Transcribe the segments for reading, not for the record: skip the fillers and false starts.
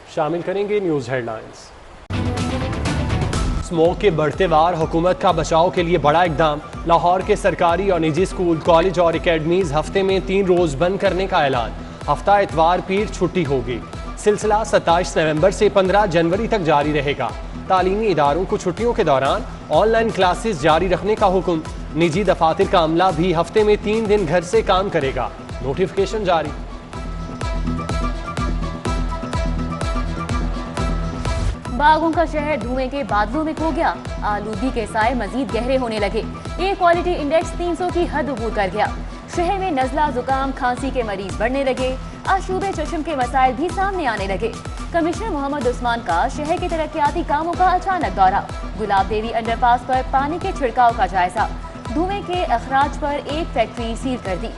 शामिल करेंगे news headlines. Smoke के बढ़ते वार, हुकूमत का बचाव के लिए बड़ा इकदाम। लाहौर के सरकारी और निजी स्कूल, कॉलेज और एकेडमीज हफ्ते में 3 रोज बंद करने का ऐलान। हफ्ता इतवार पीर छुट्टी होगी। सिलसिला 27 नवंबर से 15 जनवरी तक जारी रहेगा। तालीमी इदारों को छुट्टियों के दौरान ऑनलाइन क्लासेस जारी रखने का हुक्म। निजी दफातर का अमला भी हफ्ते में 3 दिन घर से काम करेगा। नोटिफिकेशन जारी। बागों का शहर धुएं के बादलों में खो गया। आलूगी के साए मजीद गहरे होने लगे। एयर क्वालिटी इंडेक्स 300 की हद अबूर कर गया। शहर में नजला, जुकाम, खांसी के मरीज बढ़ने लगे। आशूबे चश्म के मसाइल भी सामने आने लगे। कमिश्नर मोहम्मद उस्मान का शहर के तरक्याती कामों का अचानक दौरा। गुलाब देवी अंडरपास पर पानी के छिड़काव का जायजा। धुएं के अखराज पर एक फैक्ट्री सील कर दी।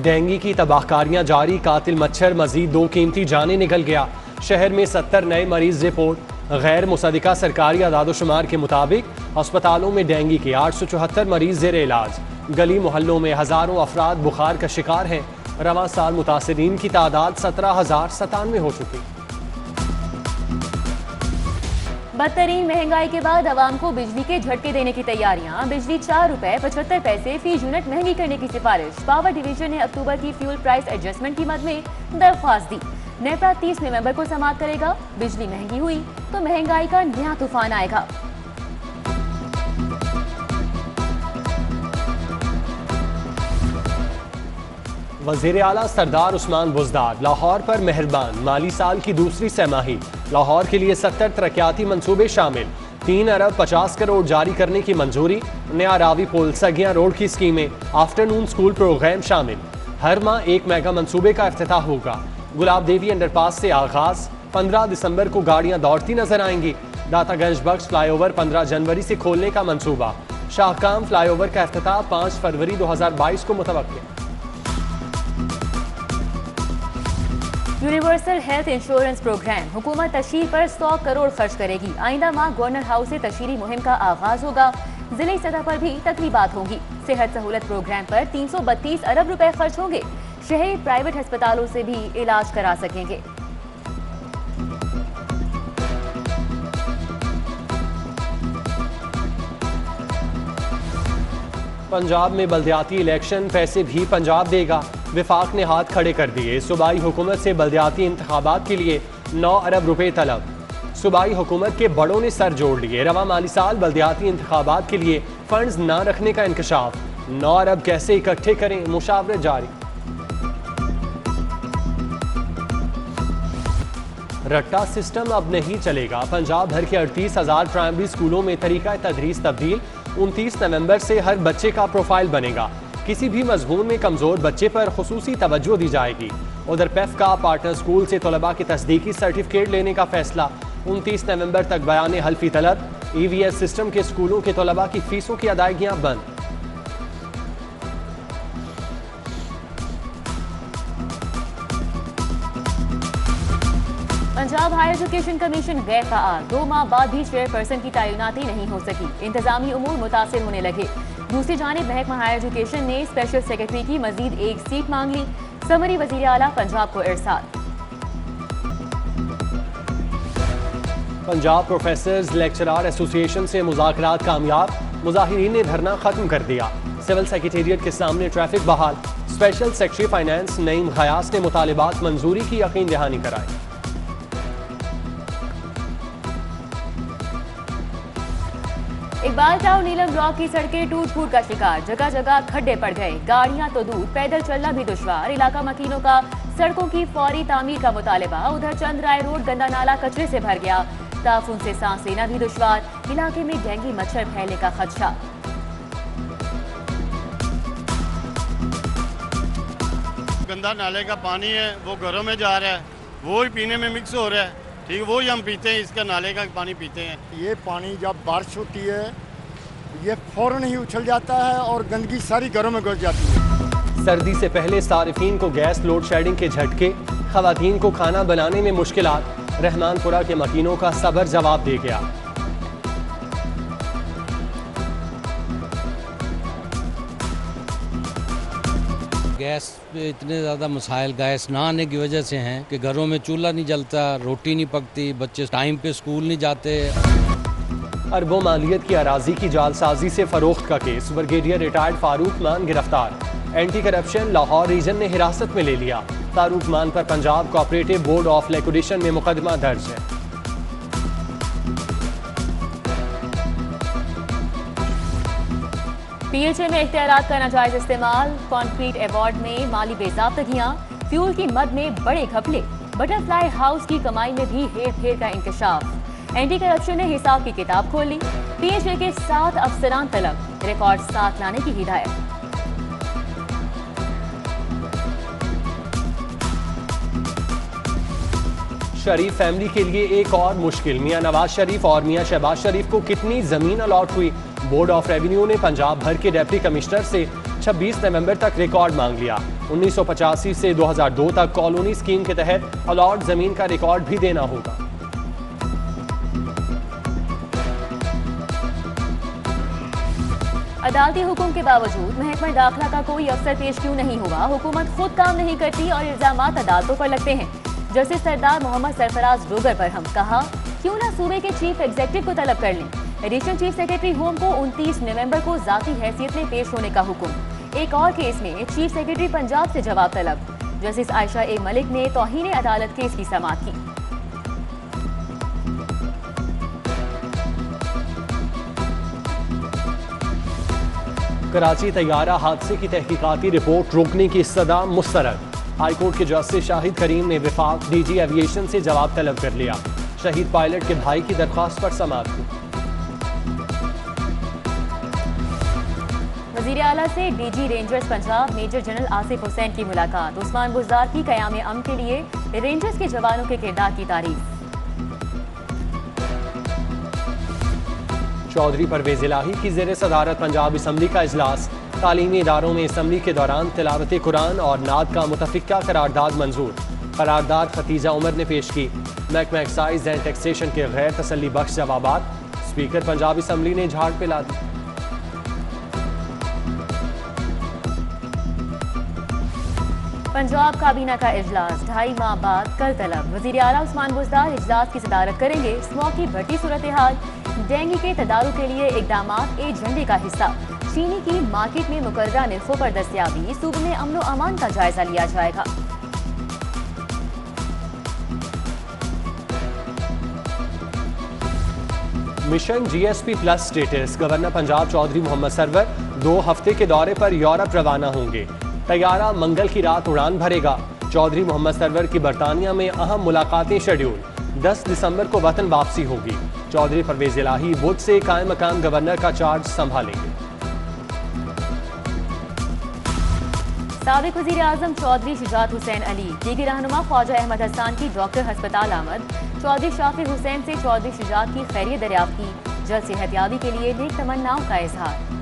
डेंगू की तबाहकारियां जारी। कातिल मच्छर, मजीद 2 कीमती जाने निकल गया। शहर में 70 नए मरीज रिपोर्ट। गैर मुसद्दिका सरकारी आदादोशुमार के मुताबिक अस्पतालों में डेंगू के 874 मरीज जेर इलाज। गली मोहल्लों में हजारों अफराद बुखार का शिकार हैं। रवां साल मुतासरीन की तादाद 17,097 हो चुकी। बदतरीन महंगाई के बाद आवाम को बिजली के झटके देने की तैयारियां। बिजली 4 रुपए 75 पैसे फी यूनिट महंगी करने की सिफारिश। पावर डिवीजन ने अक्टूबर की फ्यूल प्राइस एडजस्टमेंट की मद में दरख्वास्त दी। नेपरा 30 नवंबर को समाप्त करेगा। बिजली महंगी हुई तो महंगाई का नया तूफान आएगा। वज़ीर आला सरदार उस्मान बुज़दार लाहौर पर मेहरबान। माली साल की दूसरी सहमाही। लाहौर के लिए 70 तरक्याती मंसूबे शामिल। 3 अरब 50 करोड़ जारी करने की मंजूरी। नया रावी पुल, सगिया रोड की स्कीमें, आफ्टरनून स्कूल प्रोग्राम शामिल। हर माह 1 मेगा मंसूबे का इफ्तिताह होगा। गुलाब देवी अंडरपास से आगाज। 15 दिसंबर को गाड़ियां दौड़ती नजर आएंगी। दातागंज बख्श फ्लाईओवर 15 जनवरी से खोलने का मंसूबा। शाहकाम फ्लाईओवर का इफ्तिताह 5 फरवरी 2022 को मुतवक्किल। Universal health insurance program. हुकूमत तशहीर पर 100 करोड़ खर्च करेगी। आइंदा माह गवर्नर हाउस से तशहीरी मुहिम का आगाज होगा। जिले सतह पर भी तकरीबात होंगी। सेहत सहूलत प्रोग्राम पर 332 अरब रुपए खर्च होंगे। शहरी प्राइवेट अस्पतालों से भी इलाज करा सकेंगे। पंजाब में बल्दियाती इलेक्शन, पैसे भी पंजाब देगा। विफाक ने हाथ खड़े कर दिए। सूबाई हुकूमत से बल्दियाती इंतखाबात के लिए 9 अरब रुपए तलब। सूबाई हुकूमत के बड़ों ने सर जोड़ लिए। रवा माली साल बल्दियाती इंतखाबात के लिए फंड्स न रखने का इंकशाफ। 9 अरब कैसे इकट्ठे करें, मुशावरत जारी। रट्टा सिस्टम अब नहीं चलेगा। पंजाब भर के 38,000 प्राइमरी स्कूलों में तरीका तदरीस तब्दील। 29 नवंबर से हर बच्चे का प्रोफाइल बनेगा। किसी भी मजमून में कमजोर बच्चे पर खुसूसी तवज्जो दी जाएगी। उधर पेफ का पार्टनर स्कूल से तलबा के तस्दीकी सर्टिफिकेट लेने का फैसला। 29 नवंबर तक बयान हल्फी तलब। EVS सिस्टम के स्कूलों के तलबा की फीसों की अदायगियां बंद। पंजाब हायर एजुकेशन कमीशन गैर फ़आल। 2 माह बाद भी चेयरपर्सन की तैनाती नहीं हो सकी। इंतजामी उमूर मुतासिर होने लगे। दूसरी जानिब महकमा हायर एजुकेशन ने स्पेशल सेक्रेटरी की मजीद 1 सीट मांग ली। समरी वजीर आला पंजाब को इरसाल। पंजाब प्रोफेसर्स लेक्चरार एसोसिएशन से मुज़ाकरात कामयाब। मुजाहिरीन ने धरना खत्म कर दिया। सिविल सेक्रेटेरिएट के सामने ट्रैफिक बहाल। Special secretary finance Naeem Ghiyas ने मुतालिबात मंजूरी की यकीन दहानी कराई। इकबाल टाउन नीलम ब्लॉक की सड़कें टूट फूट का शिकार। जगह जगह खड्डे पड़ गए। गाड़ियां तो दूर, पैदल चलना भी दुश्वार। इलाका मकीनों का सड़कों की फौरी तामीर का मुतालिबा। उधर चंद राय रोड गंदा नाला कचरे से भर गया। ताफून से सांस लेना भी दुश्वार। इलाके में डेंगू मच्छर फैलने का खदशा। गंदा नाले का पानी है वो घरों में जा रहा है, वो ही पीने में मिक्स हो रहा है। ठीक है, वो ही हम पीते हैं, इसका नाले का पानी पीते हैं। ये पानी जब बारिश होती है ये फौरन ही उछल जाता है और गंदगी सारी घरों में घुस जाती है। सर्दी से पहले सारिफीन को गैस लोड शेडिंग के झटके। खवातीन को खाना बनाने में मुश्किलात। रहमानपुरा के मकीनों का सबर जवाब दे गया। गैस पे इतने ज़्यादा मसाइल गैस ना आने की वजह से हैं कि घरों में चूल्हा नहीं जलता, रोटी नहीं पकती, बच्चे टाइम पे स्कूल नहीं जाते। अरबों मालियत की अराजी की जालसाजी से फरोख्त का केस, ब्रिगेडियर रिटायर्ड फारूक मान गिरफ्तार। एंटी करप्शन लाहौर रीजन ने हिरासत में ले लिया। फारूक मान पर Punjab cooperative board of liquidation में मुकदमा दर्ज है। पीएचए में इख्तियारात का नाजायज इस्तेमाल, कॉन्क्रीट अवार्ड में माली बेज़ाब्तगियां, फ्यूल की मद में बड़े घपले, बटरफ्लाई हाउस की कमाई में भी हेर फेर का इंकशाफ। एंटी करप्शन ने हिसाब की किताब खोल ली। पीएचए के 7 अफसरान तलब, रिकॉर्ड साथ लाने की हिदायत। शरीफ फैमिली के लिए एक और मुश्किल, मियां नवाज शरीफ और मियां शहबाज शरीफ को कितनी जमीन अलॉट हुई। बोर्ड ऑफ रेवेन्यू ने पंजाब भर के डिप्टी कमिश्नर से 26 नवंबर तक रिकॉर्ड मांग लिया। 1985 से 2002 तक कॉलोनी स्कीम के तहत अलॉट जमीन का रिकॉर्ड भी देना होगा। अदालती हुक्म के बावजूद महकमा दाखिला का कोई अफसर पेश क्यों नहीं हुआ? हुकूमत खुद काम नहीं करती और इल्जामात अदालतों पर लगते हैं। जस्टिस सरदार मोहम्मद सरफराज डोगर पर हम कहा, क्यों ना सूबे के चीफ एग्जीक्यूटिव को तलब कर लें। एडिशनल चीफ सेक्रेटरी होम को 29 नवंबर को जाती हैसियत में पेश होने का हुक्म। एक और केस में चीफ सेक्रेटरी पंजाब से जवाब तलब। जस्टिस आयशा ए मलिक ने तौहीन अदालत केस की समाअत की। कराची तैयारा हादसे की तहकीकाती रिपोर्ट रोकने की सदा मुस्तरद। हाईकोर्ट के जस्टिस शाहिद करीम ने विफाक डीजी एविएशन से जवाब तलब कर लिया। शहीद पायलट के भाई की दरख्वास्त पर समाअत हुई। वज़ीर आला से DG rangers Punjab major general Asif Hussain की मुलाकात। उस्मान बुज़दार की क़याम अमन के लिए रेंजर्स के जवानों के किरदार की तारीफ। चौधरी परवेज इलाही की ज़ेर सदारत पंजाब असम्बली का इजलास। तालीमी इदारों में असम्बली के दौरान तिलावत कुरान और नाद का मुतफ़िक़ा करारदाद मंजूर। करारदाद खतीजा उमर ने पेश की। महकमा एक्साइज एंड टैक्सेशन के गैर तसल्ली बख्श जवाबात। स्पीकर पंजाब असम्बली ने झाड़ पे ला दी। पंजाब काबीना का इजलास 2.5 माह बाद कल तलब। वज़ीर आला उस्मान बुज़दार इजलास की सदारत करेंगे। स्मॉग की बढ़ती सूरत हाल, डेंगू के तदारुक के लिए इकदामात एजेंडे का हिस्सा। चीनी की मार्केट में मुकर्ररा निर्खों पर दस्तयाबी, सूबे में अमन व अमान का जायजा लिया जाएगा। Mission GSP plus status. Governor Punjab Chaudhry Mohammad Sarwar 2 हफ्ते के दौरे पर यूरोप रवाना होंगे। तैयारा मंगल की रात उड़ान भरेगा। चौधरी मोहम्मद सरवर की बरतानिया में अहम मुलाकातें शेड्यूल। 10 दिसंबर को वतन वापसी होगी। चौधरी परवेज इलाही बुध से कायम मकाम गवर्नर का चार्ज संभालेंगे। साबिक वज़ीर आज़म चौधरी शुजात हुसैन अली, दीगर रहनुमा ख्वाजा अहमद हसन की डॉक्टर हस्पताल आमद। चौधरी शाफिर हुसैन से चौधरी शुजात की खैरियत दरियाफ्त की। जल्द सेहतयाबी के लिए नेक तमन्नाओं का इजहार।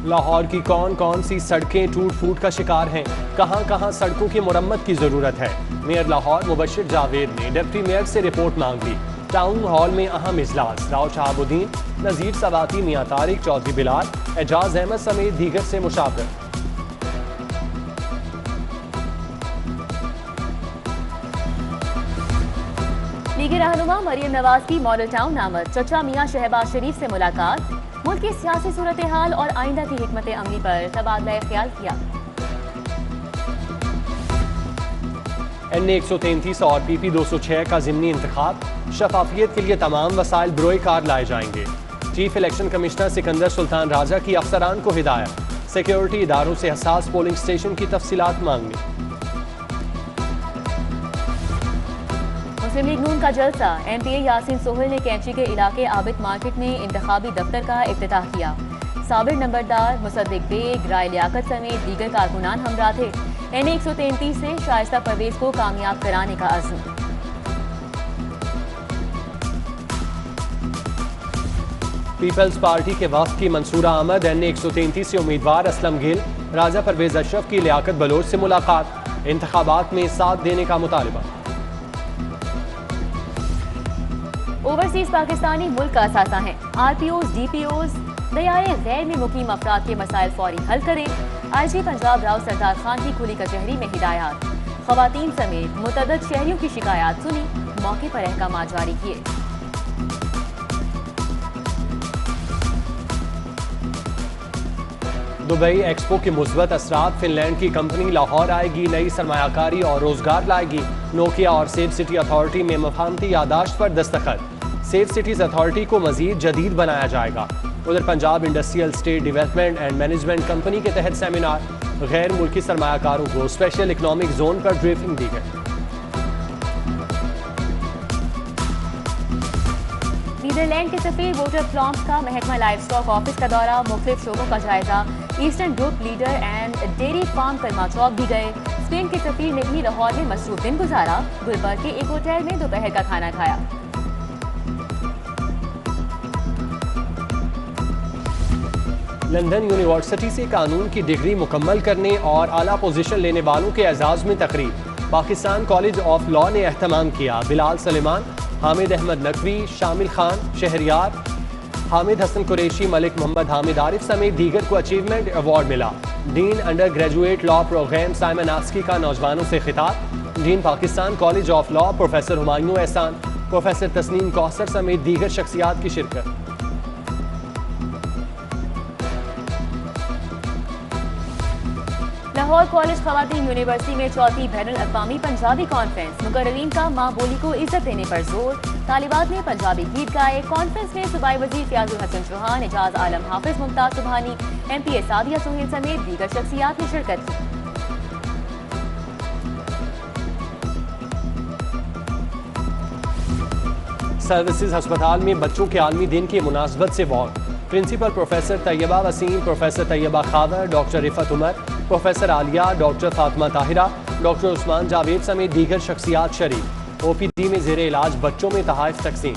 लाहौर की कौन कौन सी सड़कें टूट फूट का शिकार हैं, कहां कहां सड़कों की मुरम्मत की जरूरत है। मेयर लाहौर मुबशिर जावेद ने डिप्टी मेयर से रिपोर्ट मांग ली। टाउन हॉल में अहम इजलास। राव शहाबुद्दीन, नजीर सवाती, मियां तारिक, चौधरी बिलाल, एजाज अहमद समेत दीगर से मुशावरत। लीगी रहनुमा मरियम नवाज की मॉडल टाउन आमद। चचा मियां शहबाज शरीफ से मुलाकात। मुल्क की सियासी सूरत हाल और आइंदा की हिकमत अमली पर तबादला ख्याल किया। NA 133 और PP 206 का ज़िमनी इंतखाब। शफाफियत के लिए तमाम वसाइल ब्रोए कार लाए जाएंगे। Chief election commissioner Sikandar Sultan Raja की अफसरान को हिदायत। सिक्योरिटी इदारों से हसास पोलिंग स्टेशन की तफसीलात मांगनी। मुस्लिम लीग नून का जलसा। MPA यासीन सोहेल ने कैंची के इलाके आबिद मार्केट में इंतखाबी दफ्तर का इफ्तिताह किया। साबिर नंबरदार, मुसद्दिक बेग, राय लियाकत समेत दीगर कारकुनान हमरा थे। NA 133 से शाइस्ता परवेज को कामयाब कराने का अज़्म। पीपल्स पार्टी के वफ्द की मंसूरा अहमद। NA 133 से उम्मीदवार असलम गिल, राजा परवेज अशरफ की लियाकत बलोच से मुलाकात। इंतखाबात में साथ देने का मुतालबा। ओवरसीज पाकिस्तानी मुल्क का असासा हैं। RPOs, DPOs दरियाए गैर में मुकीम अफराद के मसाइल फौरी हल करें। IG पंजाब राव सरदार खान की खुली कचहरी में हिदायत। खवातीन समेत मुतअद्दिद शहरियों की शिकायत सुनी, मौके पर अहकाम जारी किए। दुबई एक्सपो के मुस्बत असरात। फिनलैंड की कंपनी लाहौर आएगी, नई सरमायाकारी और रोजगार लाएगी। नोकिया और सेफ सिटी अथॉरिटी में मफाहमती यादाश्त पर दस्तखत। सेफ सिटीज अथॉरिटी को मजीद जदीद बनाया जाएगा। उधर Punjab industrial state development and management company के तहत सेमिनार। गैर मुल्की सरमायाकारों को स्पेशल इकनॉमिक जोन पर ब्रीफिंग दी गई। नीदरलैंड के सफीर वोटर प्लॉम्स का महकमा लाइव स्टॉक ऑफिस का दौरा। मुख्तलिफ शोबों का जायजा। Eastern group leader and dairy farm Karma Chowk भी गए। स्पेन के सफीर ने भी लाहौर में मसरूफ दिन गुजारा। गुलबर्ग के एक होटल में दोपहर का खाना खाया। लंदन यूनिवर्सिटी से कानून की डिग्री मुकम्मल करने और आला पोजीशन लेने वालों के एजाज में तकरीब। पाकिस्तान कॉलेज ऑफ लॉ ने एहतमाम किया। बिलाल सलेमान, हामिद अहमद नकवी, शामिल खान, शहरियार, हामिद हसन कुरैशी, मलिक मोहम्मद हामिद आरिफ समेत दीगर को अचीवमेंट अवार्ड मिला। Dean under graduate law program Simon Askey का नौजवानों से खिताब। Dean Pakistan college of law professor Humayun Ehsan, professor Tasneem Kausar समेत दीगर शख्सियात की शिरकत। लाहौर कॉलेज खवातीन यूनिवर्सिटी में चौथी बैनुल अक़वामी पंजाबी कॉन्फ्रेंस। मुकर्ररीन का माँ बोली को इज्जत देने पर जोर। तालिबात ने पंजाबी गीत गाए। कॉन्फ्रेंस में सूबाई वजीर फ़याज़ुल हसन चौहान, एजाज आलम, हाफिज मुमताज सुबहानी, MPA सादिया सुहेल समेत दीगर शख्सियात ने शिरकत की। सर्विसेज अस्पताल में बच्चों के आलमी दिन की मुनासबत से walk. Principal professor Tayyaba Waseem, professor Tayyaba Khawar, doctor Riffat Umar, professor Aliya, doctor Fatima Tahira, doctor Usman Javed समेत दीगर शख्सियात शरीक। OPD में ज़ेरे इलाज बच्चों में तहाइफ तकसीम।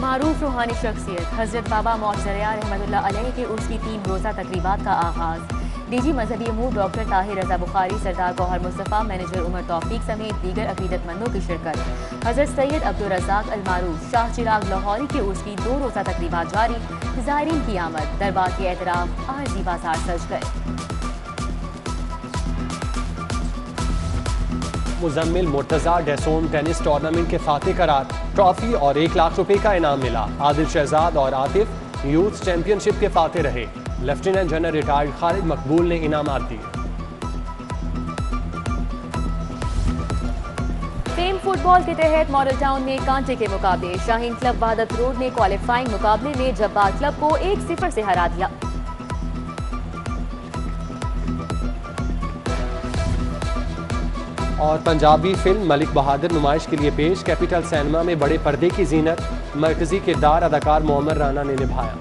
मारूफ रूहानी शख्सियत हजरत बाबा मौजज़रिया रहमतुल्लाह अलैह के उर्स की 3 रोज़ा तकरीबात का आगाज़। DG मजहबी अमूर डॉक्टर ताहिर रजा बुखारी, सरदार गौहर मुस्तफ़ा, मैनेजर उमर तौफीक समेत दीगर अकीदतमंदों की शिरकत। हजरत सैयद अब्दुल रज़ाक अल मारूफ शाह चिराग लाहौरी के उर्स की 2 रोज़ा तकरीबात जारी। ज़ायरीन की आमद, दरबार के एहतराम, आरज़ी बाजार सज गए। मुजम्मिल मुर्तज़ा डेसोन टेनिस टूर्नामेंट के फातेह करार। ट्रॉफी और 1 लाख रुपए का इनाम मिला। आदिल शहजाद और आतिफ यूथ चैंपियनशिप के फातेह रहे। लेफ्टिनेंट जनरल रिटायर्ड खालिद मकबूल ने इनामात दिए। फेम फुटबॉल के तहत मॉडल टाउन में कांटे के मुकाबले। शाहीन क्लब वहादत रोड ने क्वालिफाइंग मुकाबले में जब्बार क्लब को 1-0 से हरा दिया। और पंजाबी फिल्म मलिक बहादुर नुमाइश के लिए पेश। कैपिटल सिनेमा में बड़े पर्दे की जीनत। मरकजी किरदार अदाकार मोहम्मद राना ने निभाया।